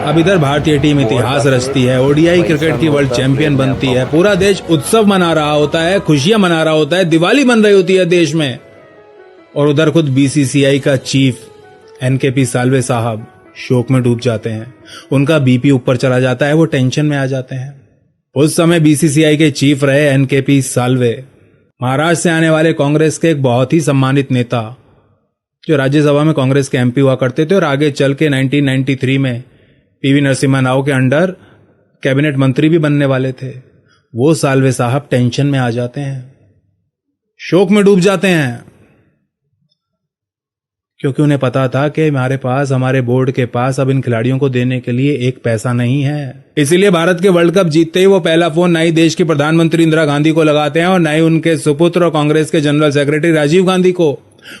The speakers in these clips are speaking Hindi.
अब इधर भारतीय टीम इतिहास रचती है, ओडीआई क्रिकेट की वर्ल्ड चैंपियन बनती है, पूरा देश उत्सव मना रहा होता है, खुशियां मना रहा होता है, दिवाली बन रही होती है देश में। और उधर खुद बीसीसीआई का चीफ एनकेपी साल्वे साहब शोक में डूब जाते हैं, उनका बीपी ऊपर चला जाता है, वो टेंशन में आ जाते हैं। उस समय बीसीसीआई के चीफ रहे एनकेपी साल्वे, महाराष्ट्र से आने वाले कांग्रेस के एक बहुत ही सम्मानित नेता, जो राज्यसभा में कांग्रेस के एमपी हुआ करते थे और आगे चल के 1993 में पीवी नरसिम्हा राव के अंडर कैबिनेट मंत्री भी बनने वाले थे। वो साल्वे साहब टेंशन में आ जाते हैं, शोक में डूब जाते हैं, क्योंकि उन्हें पता था कि हमारे बोर्ड के पास अब इन खिलाड़ियों को देने के लिए एक पैसा नहीं है। इसीलिए भारत के वर्ल्ड कप जीतते ही वो पहला फोन ना ही देश की प्रधानमंत्री इंदिरा गांधी को लगाते हैं और ना ही उनके सुपुत्र और कांग्रेस के जनरल सेक्रेटरी राजीव गांधी को।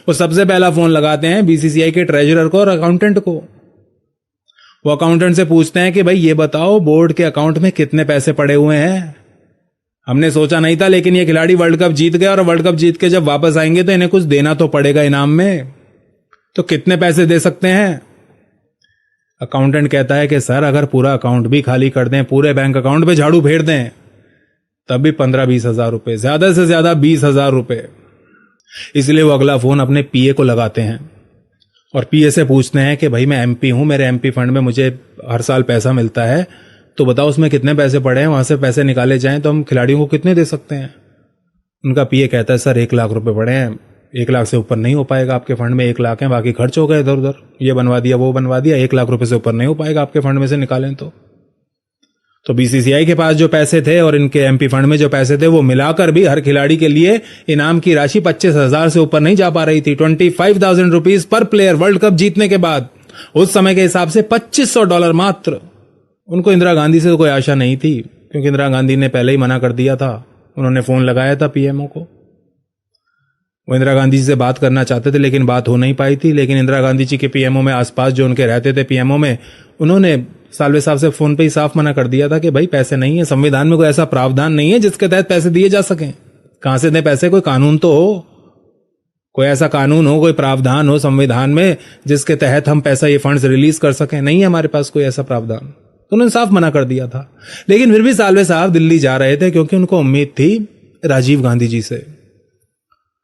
वो सबसे पहला फोन लगाते हैं बीसीसीआई के ट्रेजरर को और अकाउंटेंट को। वो अकाउंटेंट से पूछते हैं कि भाई ये बताओ, बोर्ड के अकाउंट में कितने पैसे पड़े हुए हैं? हमने सोचा नहीं था, लेकिन ये खिलाड़ी वर्ल्ड कप जीत गए और वर्ल्ड कप जीत के जब वापस आएंगे तो इन्हें कुछ देना तो पड़ेगा इनाम में, तो कितने पैसे दे सकते हैं? अकाउंटेंट कहता है कि सर, अगर पूरा अकाउंट भी खाली कर दें, पूरे बैंक अकाउंट पे झाड़ू फेर दें, तब भी 15-20 हजार रुपए, ज्यादा से ज्यादा 20 हजार रुपए। इसलिए वो अगला फोन अपने पीए को लगाते हैं और पीए से पूछते हैं कि भाई मैं एमपी हूं, मेरे एमपी फंड में मुझे हर साल पैसा मिलता है, तो बताओ उसमें कितने पैसे पड़े हैं, वहां से पैसे निकाले जाएं तो हम खिलाड़ियों को कितने दे सकते हैं? उनका पीए कहता है सर 1 लाख रुपए पड़े हैं, 1 लाख से ऊपर नहीं हो पाएगा, आपके फंड में 1 लाख है, बाकी खर्च हो गए इधर उधर, ये बनवा दिया वो बनवा दिया, 1 लाख रुपए से ऊपर नहीं हो पाएगा आपके फंड में से निकालें तो बीसीसीआई के पास जो पैसे थे और इनके एमपी फंड में जो पैसे थे, वो मिलाकर भी हर खिलाड़ी के लिए इनाम की राशि 25,000 से ऊपर नहीं जा पा रही थी। 25,000 rupees per player world cup जीतने के बाद, उस समय के हिसाब से $2,500 मात्र। उनको इंदिरा गांधी से तो कोई आशा नहीं थी, क्योंकि इंदिरा गांधी ने पहले ही मना कर दिया था। उन्होंने फोन लगाया था पीएमओ को, वो इंदिरा गांधी जी से बात करना चाहते थे, लेकिन बात हो नहीं पाई थी। लेकिन इंदिरा गांधी जी के पीएमओ में आसपास जो उनके रहते थे पीएमओ में, उन्होंने साल्वे साहब से फोन पे ही साफ मना कर दिया था कि भाई पैसे नहीं है, संविधान में कोई ऐसा प्रावधान नहीं है जिसके तहत पैसे दिए जा सकें। कहां से दें पैसे? कोई कानून तो हो, कोई ऐसा कानून हो, कोई प्रावधान हो संविधान में जिसके तहत हम पैसा, ये फंड्स रिलीज कर सकें। नहीं है हमारे पास कोई ऐसा प्रावधान, तो उन्होंने साफ मना कर दिया था। लेकिन फिर भी साल्वे साहब दिल्ली जा रहे थे, क्योंकि उनको उम्मीद थी राजीव गांधी जी से।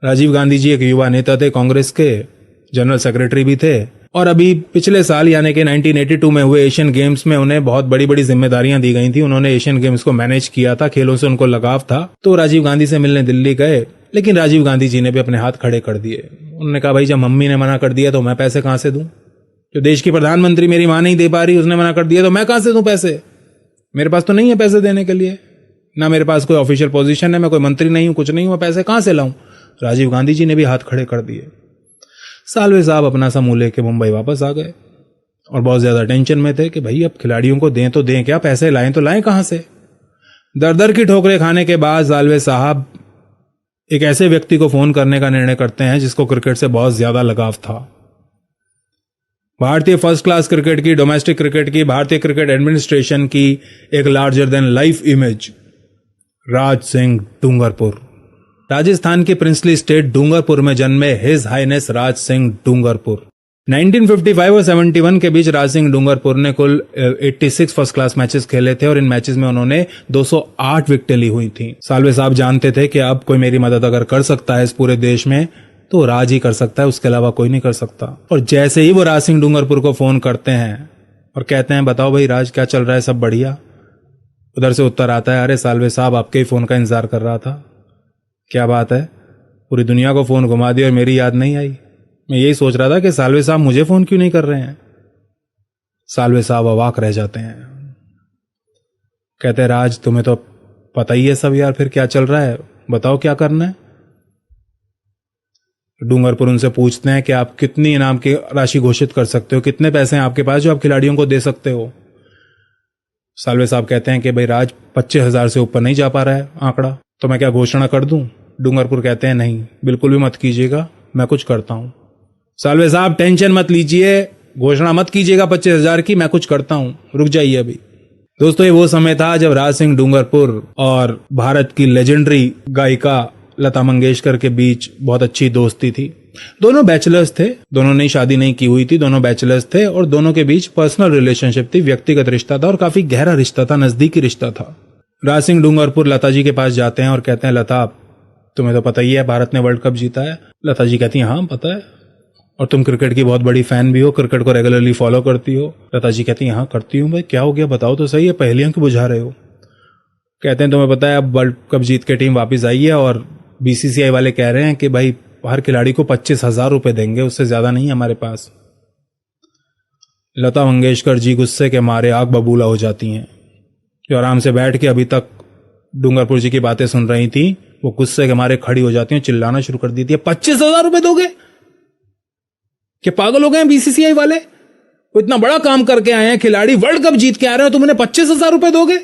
राजीव गांधी जी एक युवा नेता थे, कांग्रेस के जनरल सेक्रेटरी भी थे, और अभी पिछले साल यानी कि 1982 में हुए एशियन गेम्स में उन्हें बहुत बड़ी बड़ी जिम्मेदारियां दी गई थी। उन्होंने एशियन गेम्स को मैनेज किया था, खेलों से उनको लगाव था, तो राजीव गांधी से मिलने दिल्ली गए। लेकिन राजीव गांधी जी ने भी अपने हाथ खड़े कर दिए। उन्होंने कहा भाई जब मम्मी ने मना कर दिया तो मैं पैसे कहां से दूं? जो देश की प्रधानमंत्री मेरी मां नहीं दे पा रही, उसने मना कर दिया, तो मैं कहां से दूं पैसे? मेरे पास तो नहीं है पैसे देने के लिए, ना मेरे पास कोई ऑफिशियल पोजीशन है, मैं कोई मंत्री नहीं हूं, कुछ नहीं हूं, पैसे कहां से लाऊं? राजीव गांधी जी ने भी हाथ खड़े कर दिए। साल्वे साहब अपना सा मुंह लेके मुंबई वापस आ गए और बहुत ज्यादा टेंशन में थे कि भाई अब खिलाड़ियों को दें तो दें क्या, पैसे लाएं तो लाएं कहां से? दर दर की ठोकरें खाने के बाद साल्वे साहब एक ऐसे व्यक्ति को फोन करने का निर्णय करते हैं जिसको क्रिकेट से बहुत ज्यादा लगाव था। भारतीय फर्स्ट क्लास क्रिकेट की, डोमेस्टिक क्रिकेट की, भारतीय क्रिकेट एडमिनिस्ट्रेशन की एक larger than life image, Raj Singh Dungarpur. Rajasthan की प्रिंसली स्टेट डूंगरपुर में जन्मे हिज हाइनेस राज सिंह डूंगरपुर। 1955 और 71 के बीच राज सिंह डूंगरपुर ने कुल 86 फर्स्ट क्लास मैचेस खेले थे और इन मैचेस में उन्होंने 208 विकेटें ली हुई थी। साल्वे साहब जानते थे कि अब कोई मेरी मदद अगर कर सकता है इस पूरे देश में तो राज ही कर सकता है, उसके अलावा कोई नहीं कर सकता। और जैसे ही वो राज सिंह डूंगरपुर को फोन करते हैं और कहते हैं बताओ भाई राज क्या चल रहा है, सब बढ़िया? उधर से उत्तर आता है, अरे साल्वे साहब आपके ही फोन का इंतजार कर रहा था। क्या बात है, पूरी दुनिया को फोन घुमा दिया और मेरी याद नहीं आई? मैं यही सोच रहा था कि साल्वे साहब मुझे फोन क्यों नहीं कर रहे हैं। साल्वे साहब अवाक रह जाते हैं, कहते हैं राज तुम्हें तो पता ही है सब यार, फिर क्या चल रहा है, बताओ क्या करना है? डूंगरपुर उनसे पूछते हैं कि आप कितनी इनाम की राशि घोषित कर सकते हो, कितने पैसे हैं आपके पास जो आप खिलाड़ियों को दे सकते हो? साल्वे साहब कहते हैं कि भाई राज 25,000 से ऊपर नहीं जा पा रहा है आंकड़ा, तो मैं क्या घोषणा कर दूं? डूंगरपुर कहते हैं नहीं, बिल्कुल भी मत कीजिएगा, मैं कुछ करता हूं। साल्वे साहब टेंशन मत लीजिए, घोषणा मत कीजिएगा 25,000 की, मैं कुछ करता हूं, रुक जाइए अभी। दोस्तों ये वो समय था जब राज सिंह डूंगरपुर और भारत की लेजेंडरी गायिका लता मंगेशकर के बीच बहुत अच्छी दोस्ती थी। दोनों बैचलर्स थे, दोनों ने शादी नहीं की हुई थी, दोनों बैचलर्स थे और दोनों के बीच पर्सनल रिलेशनशिप थी, व्यक्तिगत रिश्ता था और काफी गहरा रिश्ता था, नजदीकी रिश्ता था। राज सिंह डूंगरपुर लता जी के पास जाते हैं और कहते हैं, लता तुम्हें तो पता ही है भारत ने वर्ल्ड कप जीता है। लता जी कहती हैं, हाँ पता है, और तुम क्रिकेट की बहुत बड़ी फैन भी हो, क्रिकेट को रेगुलरली फॉलो करती हो। लता जी कहती हैं, हाँ करती हूँ। भाई क्या हो गया, बताओ तो सही है, पहेलियां क्यों बुझा रहे हो। कहते हैं, तुम्हें पता है अब वर्ल्ड कप जीत के टीम वापस आई है और बीसीसीआई वाले कह रहे हैं कि भाई हर खिलाड़ी को 25,000 रुपए देंगे, उससे ज्यादा नहीं है हमारे पास। लता मंगेशकर जी गुस्से के मारे आग बबूला हो जाती हैं। जो आराम से बैठ के अभी तक डूंगरपुर जी की बातें सुन रही थी, वो गुस्से के मारे खड़ी हो जाती हैं, चिल्लाना शुरू कर देती है, 25,000 रुपए दोगे? क्या पागल हो गए हैं बीसीसीआई वाले? वो इतना बड़ा काम करके आए हैं, खिलाड़ी वर्ल्ड कप जीत के आ रहे हो, तुम उन्हें 25,000 रुपए दोगे?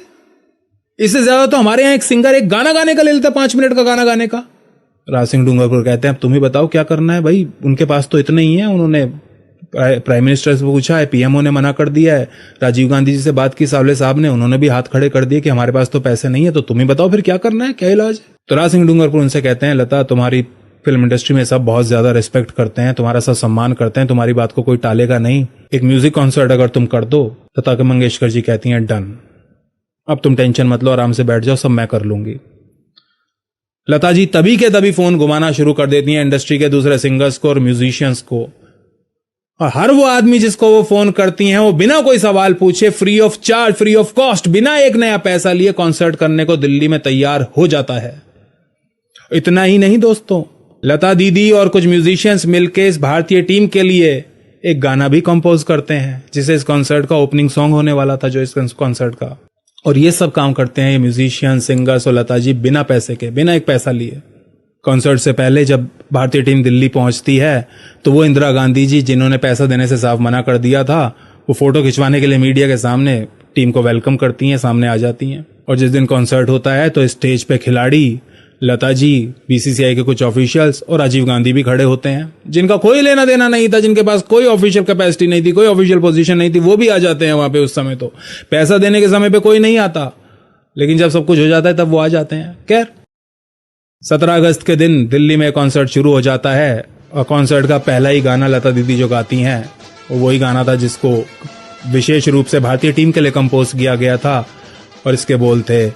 इससे ज्यादा तो हमारे यहाँ एक सिंगर एक गाना गाने का ले लेता, 5 मिनट का गाना गाने का। राज सिंह डूंगरपुर कहते हैं, अब तुम ही बताओ क्या करना है भाई, उनके पास तो इतने ही है। उन्होंने प्राइम मिनिस्टर से पूछा है, पीएमओ ने मना कर दिया है, राजीव गांधी जी से बात की सावले साहब ने, उन्होंने भी हाथ खड़े कर दिए कि हमारे पास तो पैसे नहीं है, तो तुम ही बताओ फिर क्या करना है, क्या इलाज है। तो राज सिंह डूंगरपुर उनसे कहते हैं, लता तुम्हारी फिल्म इंडस्ट्री में सब बहुत ज्यादा रिस्पेक्ट करते हैं, तुम्हारा सब सम्मान करते हैं, तुम्हारी बात को कोई टालेगा नहीं, एक म्यूजिक कॉन्सर्ट अगर तुम कर दो। लता मंगेशकर जी कहती हैं, डन, अब तुम टेंशन मत लो, आराम से बैठ जाओ, सब मैं कर लूंगी। लता जी तभी के तभी फोन घुमाना शुरू कर देती हैं इंडस्ट्री के दूसरे सिंगर्स को और म्यूजिशियंस को, और हर वो आदमी जिसको वो फोन करती हैं वो बिना कोई सवाल पूछे, free of charge, free of cost, बिना एक नया पैसा लिए कॉन्सर्ट करने को दिल्ली में तैयार हो जाता है। इतना ही नहीं दोस्तों, लता दीदी और कुछ म्यूजिशियंस मिलकर इस भारतीय टीम के लिए एक गाना भी कंपोज करते हैं, जिसे इस कॉन्सर्ट का ओपनिंग सॉन्ग होने वाला था, जो इस कॉन्सर्ट का। और ये सब काम करते हैं ये म्यूजिशियन, सिंगर्स और लता जी बिना पैसे के, बिना एक पैसा लिए। कॉन्सर्ट से पहले जब भारतीय टीम दिल्ली पहुंचती है तो वो इंदिरा गांधी जी, जिन्होंने पैसा देने से साफ मना कर दिया था, वो फोटो खिंचवाने के लिए मीडिया के सामने टीम को वेलकम करती हैं, सामने आ जाती हैं। और जिस दिन कॉन्सर्ट होता है तो स्टेज पे खिलाड़ी, लता जी, बीसीसीआई के कुछ ऑफिशियल्स और राजीव गांधी भी खड़े होते हैं, जिनका कोई लेना देना नहीं था, जिनके पास कोई ऑफिशियल कैपेसिटी नहीं थी, कोई ऑफिशियल पोजीशन नहीं थी, वो भी आ जाते हैं वहां पे। उस समय तो पैसा देने के समय पे कोई नहीं आता, लेकिन जब सब कुछ हो जाता है तब वो आ जाते हैं। खैर, 17 अगस्त के दिन दिल्ली में कॉन्सर्ट शुरू हो जाता है और कॉन्सर्ट का पहला ही गाना लता दीदी जो गाती हैं वो वही गाना था जिसको विशेष रूप से भारतीय टीम के लिए कंपोज किया गया था, और इसके बोल थे,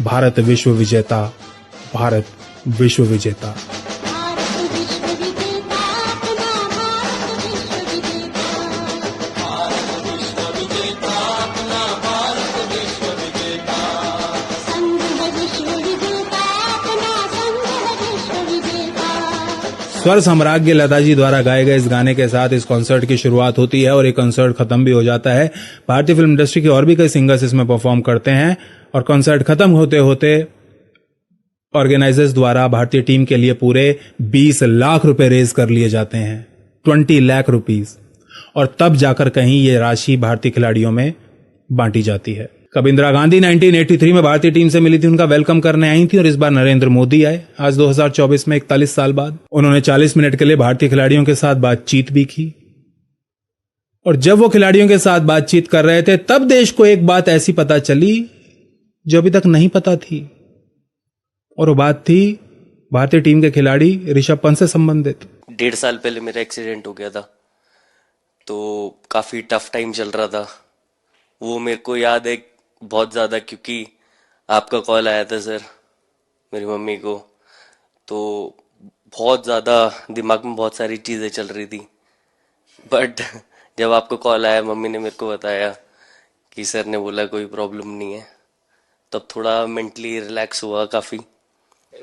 भारत विश्व विजेता, भारत विश्व विजेता। स्वर सम्राज्ञ लता जी द्वारा गाए गए इस गाने के साथ इस कॉन्सर्ट की शुरुआत होती है और ये कॉन्सर्ट खत्म भी हो जाता है। भारतीय फिल्म इंडस्ट्री के और भी कई सिंगर्स इसमें परफॉर्म करते हैं और कॉन्सर्ट खत्म होते होते ऑर्गेनाइजर्स द्वारा भारतीय टीम के लिए पूरे 20 लाख रुपए रेज कर लिए जाते हैं, 20 लाख रुपीस, और तब जाकर कहीं ये राशि भारतीय खिलाड़ियों में बांटी जाती है। कब इंदिरा गांधी 1983 में भारतीय टीम से मिली थी, उनका वेलकम करने आई थी, और इस बार नरेंद्र मोदी आए आज 2024 में 41 साल बाद। उन्होंने 40 मिनट के लिए भारतीय खिलाड़ियों के साथ बातचीत भी की, और जब वो खिलाड़ियों के साथ बातचीत कर रहे थे तब देश को एक बात ऐसी पता चली जो अभी तक नहीं पता थी, और वो बात थी भारतीय टीम के खिलाड़ी ऋषभ पंत से संबंधित। 1.5 साल पहले मेरा एक्सीडेंट हो गया था, तो काफी टफ टाइम चल रहा था। वो मेरे को याद है बहुत ज्यादा, क्योंकि आपका कॉल आया था सर मेरी मम्मी को, तो बहुत ज्यादा दिमाग में बहुत सारी चीजें चल रही थी। बट जब आपका कॉल आया, मम्मी ने मेरे को बताया कि सर ने बोला कोई प्रॉब्लम नहीं है, तब थोड़ा मेंटली रिलैक्स हुआ काफी।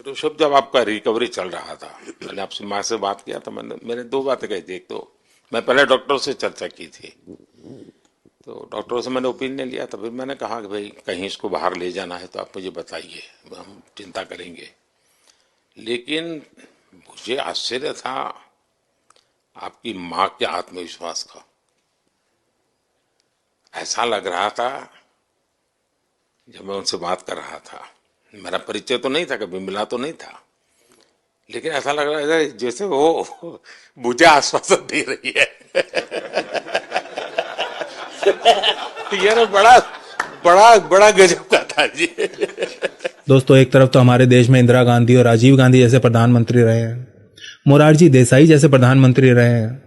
ऋषभ, जब आपका रिकवरी चल रहा था, मैंने आपसे माँ से बात किया था, मैंने 2 बातें कही थी। एक तो मैं पहले डॉक्टर से चर्चा की थी, तो डॉक्टरों से मैंने ओपिनियन लिया था। फिर मैंने कहा कि भाई कहीं इसको बाहर ले जाना है तो आप मुझे बताइए, हम चिंता करेंगे। लेकिन मुझे आश्चर्य था आपकी माँ के आत्मविश्वास का। ऐसा लग रहा था, जब मैं उनसे बात कर रहा था, मेरा परिचय तो नहीं था, कभी मिला तो नहीं था, लेकिन ऐसा लग रहा है जैसे वो मुझे आश्वासन दे रही है। यार बड़ा बड़ा बड़ा गजब का था जी। दोस्तों, एक तरफ तो हमारे देश में इंदिरा गांधी और राजीव गांधी जैसे प्रधानमंत्री रहे हैं, मोरारजी देसाई जैसे प्रधानमंत्री रहे हैं,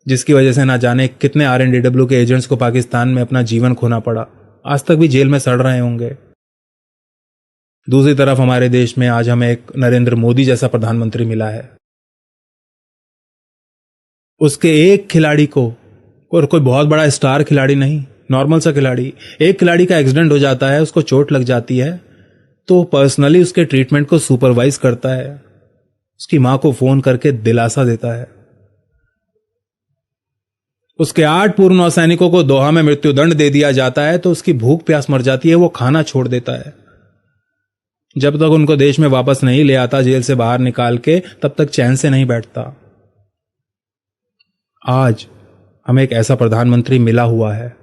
जिसकी वजह से ना जाने कितने RNDW के एजेंट्स को पाकिस्तान में अपना जीवन खोना पड़ा, आज तक भी जेल में सड़ रहे होंगे। दूसरी तरफ हमारे देश में आज हमें एक नरेंद्र मोदी जैसा प्रधानमंत्री मिला है। उसके एक खिलाड़ी को, और कोई बहुत बड़ा स्टार खिलाड़ी नहीं, नॉर्मल सा खिलाड़ी, एक खिलाड़ी का एक्सीडेंट हो जाता है, उसको चोट लग जाती है, तो पर्सनली उसके ट्रीटमेंट को सुपरवाइज करता है, उसकी मां को फोन करके दिलासा देता है। उसके 8 पूर्व नौसैनिकों को दोहा में मृत्युदंड दे दिया जाता है, तो उसकी भूख प्यास मर जाती है, वो खाना छोड़ देता है। जब तक उनको देश में वापस नहीं ले आता जेल से बाहर निकाल के, तब तक चैन से नहीं बैठता। आज हमें एक ऐसा प्रधानमंत्री मिला हुआ है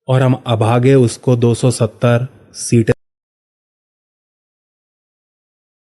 और हम अभागे उसको 270 सीटें